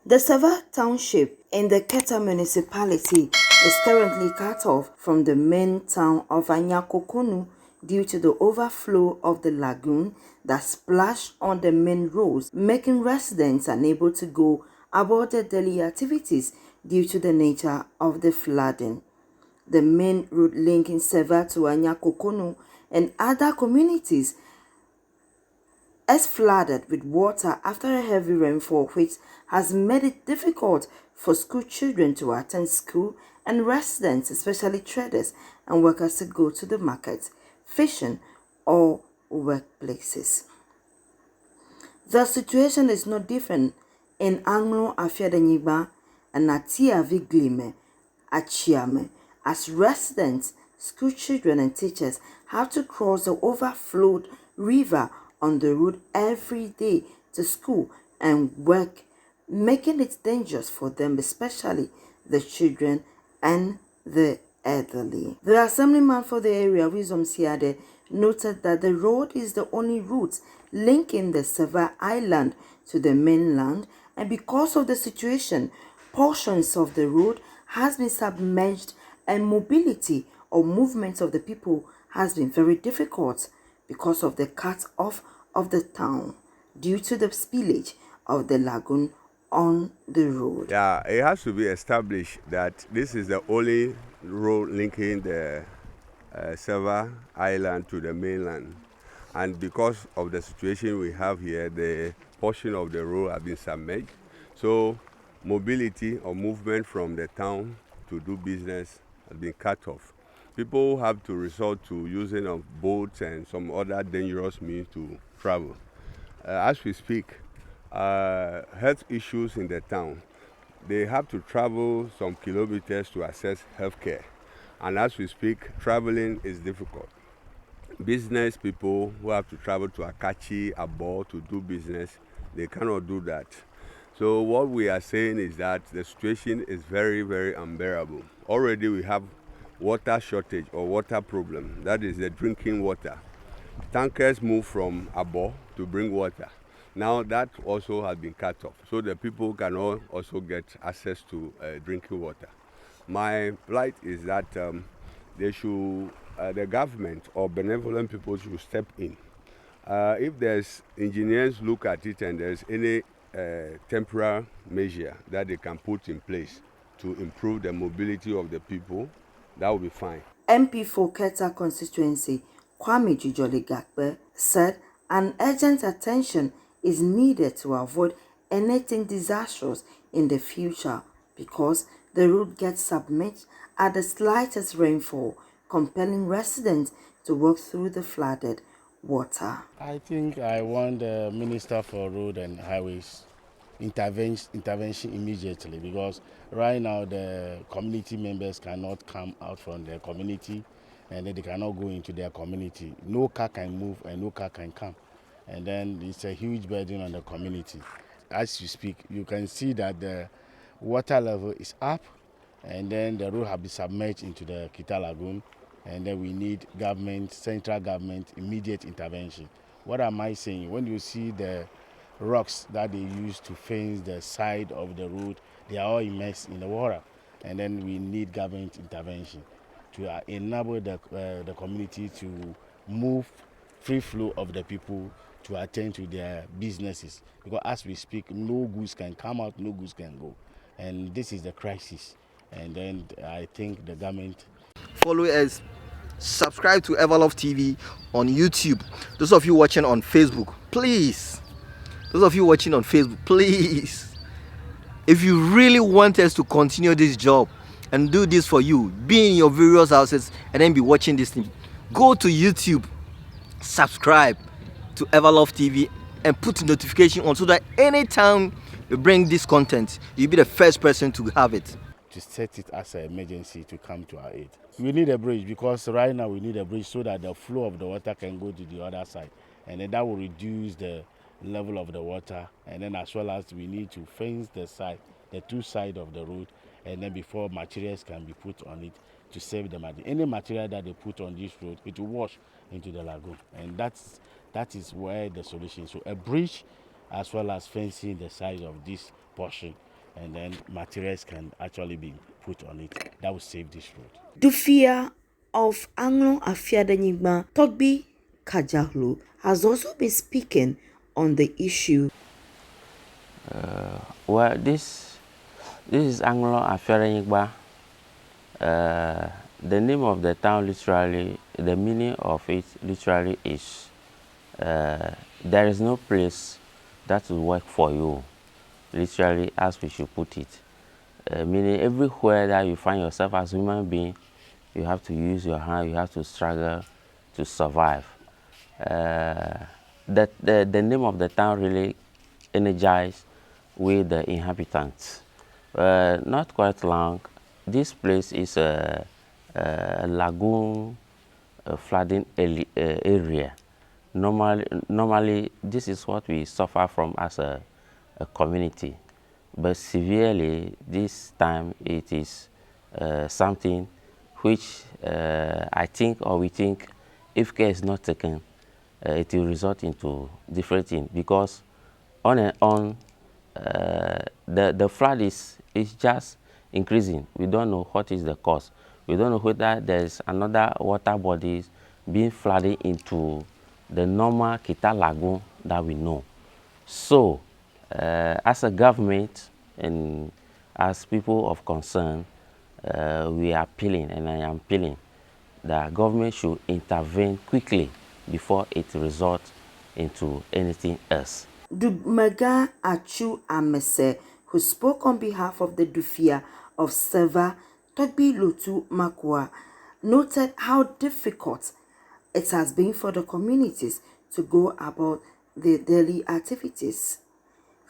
The Seva township in the Keta municipality is currently cut off from the main town of Anyako due to the overflow of the lagoon that splashed on the main roads, making residents unable to go about their daily activities due to the nature of the flooding. The main route linking Seva to Anyako and other communities is flooded with water after a heavy rainfall, which has made it difficult for school children to attend school and residents, especially traders and workers, to go to the market, fishing, or workplaces. The situation is no different in Anglo Afiadenyiba and Atia Viglime, Achiame, as residents, school children, and teachers have to cross the overflowed river on the road every day to school and work, making it dangerous for them, especially the children and the elderly. The assemblyman for the area, Wisdom Siade, noted that the road is the only route linking the Seva Island to the mainland, and because of the situation, portions of the road has been submerged and mobility or movement of the people has been very difficult because of the cut off of the town due to the spillage of the lagoon on the road. Yeah, it has to be established that this is the only road linking the Seva Island to the mainland. And because of the situation we have here, the portion of the road has been submerged. So mobility or movement from the town to do business has been cut off. People have to resort to using of boats and some other dangerous means to travel. As we speak, health issues in the town, they have to travel some kilometers to access healthcare. And as we speak, traveling is difficult. Business people who have to travel to Akachi, Abo to do business, they cannot do that. So what we are saying is that the situation is very, very unbearable. Already we have water shortage or water problem. That is the drinking water. Tankers move from Abo to bring water. Now that also has been cut off. So the people cannot also get access to drinking water. My plight is that they should, the government or benevolent people should step in. If there's engineers look at it and there's any temporary measure that they can put in place to improve the mobility of the people, that will be fine. MP for Keta constituency, Kwame Jijoli Gakbe, said an urgent attention is needed to avoid anything disastrous in the future because the road gets submerged at the slightest rainfall, compelling residents to walk through the flooded water. I think I want the Minister for Road and Highways intervention immediately, because right now the community members cannot come out from their community and then they cannot go into their community. No car can move and no car can come. And then it's a huge burden on the community. As you speak, you can see that the water level is up and then the road has been submerged into the Keta Lagoon, and then we need government, central government, immediate intervention. What am I saying? When you see the rocks that they use to fence the side of the road, they are all immersed in the water, and then we need government intervention to enable the community to move free flow of the people to attend to their businesses, because as we speak, no goods can come out, no goods can go, and this is the crisis. And then I think the government follow us, subscribe to Everlove TV on YouTube. Those of you watching on Facebook, please, if you really want us to continue this job and do this for you, be in your various houses and then be watching this thing, go to YouTube, subscribe to Everlove TV and put notification on so that anytime we bring this content, you'll be the first person to have it. to set it as an emergency to come to our aid. We need a bridge, because right now we need a bridge so that the flow of the water can go to the other side, and then that will reduce the level of the water. And then as well as we need to fence the two sides of the road, and then before materials can be put on it to save the money. Any material that they put on this road, it will wash into the lagoon, and that is where the solution is. So a bridge as well as fencing the size of this portion and then materials can actually be put on it. That will save this road. Dufia of Anglo Afiadanigba Togbi Kajahlu has also been speaking on the issue. Well, this is Anglo Afiadanigba. The name of the town literally, the meaning of it literally is there is no place that will work for you, literally, as we should put it. Meaning everywhere that you find yourself as a human being, you have to use your hand, you have to struggle to survive. The name of the town really energized with the inhabitants. Not quite long, this place is a lagoon flooding area. Normally, this is what we suffer from as a community. But severely, this time it is something which I think, or we think, if care is not taken, it will result into different things, because on and on, the flood is just increasing. We don't know what is the cause. We don't know whether there is another water bodies being flooded into the normal Keta Lagoon that we know. So, as a government and as people of concern, we are appealing, and I am appealing, that government should intervene quickly before it results into anything else. Dumega Achu Amese, who spoke on behalf of the Dufia of Seva, Togbi Lutu Makwa, noted how difficult it has been for the communities to go about their daily activities.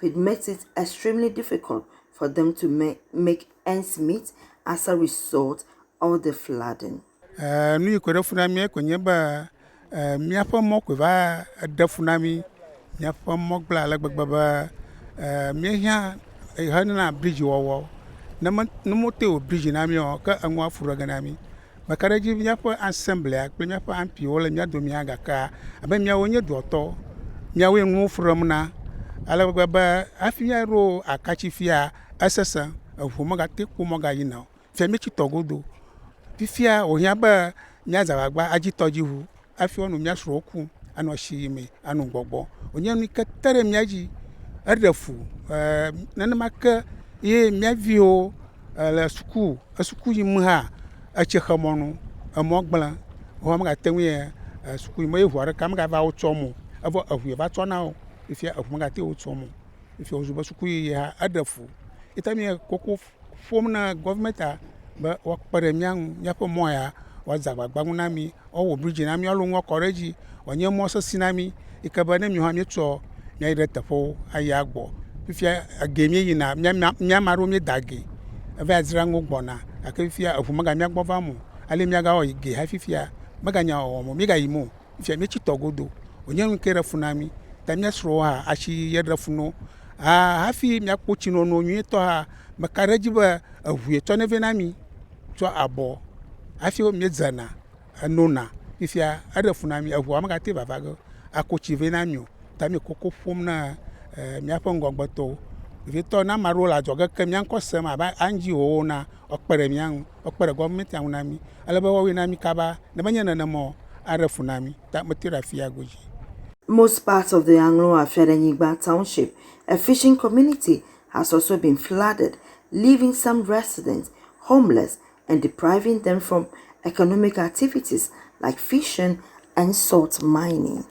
It makes it extremely difficult for them to make ends meet as a result of the flooding. Nu kwere funami kwenye ba miapo mokwe va defunami miapo mogbla alagbagba ba mihia hanna bridge wowo na mote o bridge na mi o ka anwa furaga na mi makaraji miapo assembly akpe miapo ampi wala miado miaga ka aba miawo nye doto miawo enwu furam na alagbagba ba afia ro akachi fia asasa afumoga tekumoga yina fia mechi togodo fifia ohia ba nyaza bagba ajitojihu afi onu miasro oku anu shiyime anu gbogbo onye ni ketere miaji arefu nanamaka ye miavio la suku yimha achekhamonu amogbla ho ma tenwe suku yimo ehuare kam ga ba otsomo avo ahue ba tsona o fifia afu ma te otsomo fifia ozuba suku ye ha arefu itami koko fomna government ba wakpare miang nyapo moya wazagba gbangunami owo bridge nami olunwo koreji onye mo sasinami ikabane mi ha mi tso mi ire tafo ayagbo fifia agemi yina mi amaro mi dage ava azrango gbona akafia afumaga mi agbova mu ale mi aga o ige ha fifia maganya o mo mi ga yimo fifia mi chitogodo onye nkere funami tamia sro ha ashi yedrafuno hafi mi akpochi no no nyi to ha makareji ba ahue to ne venami to abo afi o miezana anona fifia arefunami ahua magate babago akochi venamio tami koko fomna miapo ngogboto vito na marola joga kemian kosema ba anji o na okpere mian okpere government anunami alaba we nami kaba na banya na mo arefunami ta matira fia goji. Most parts of the Anglo Afiadanigba township, a fishing community, has also been flooded, leaving some residents homeless and depriving them from economic activities like fishing and salt mining.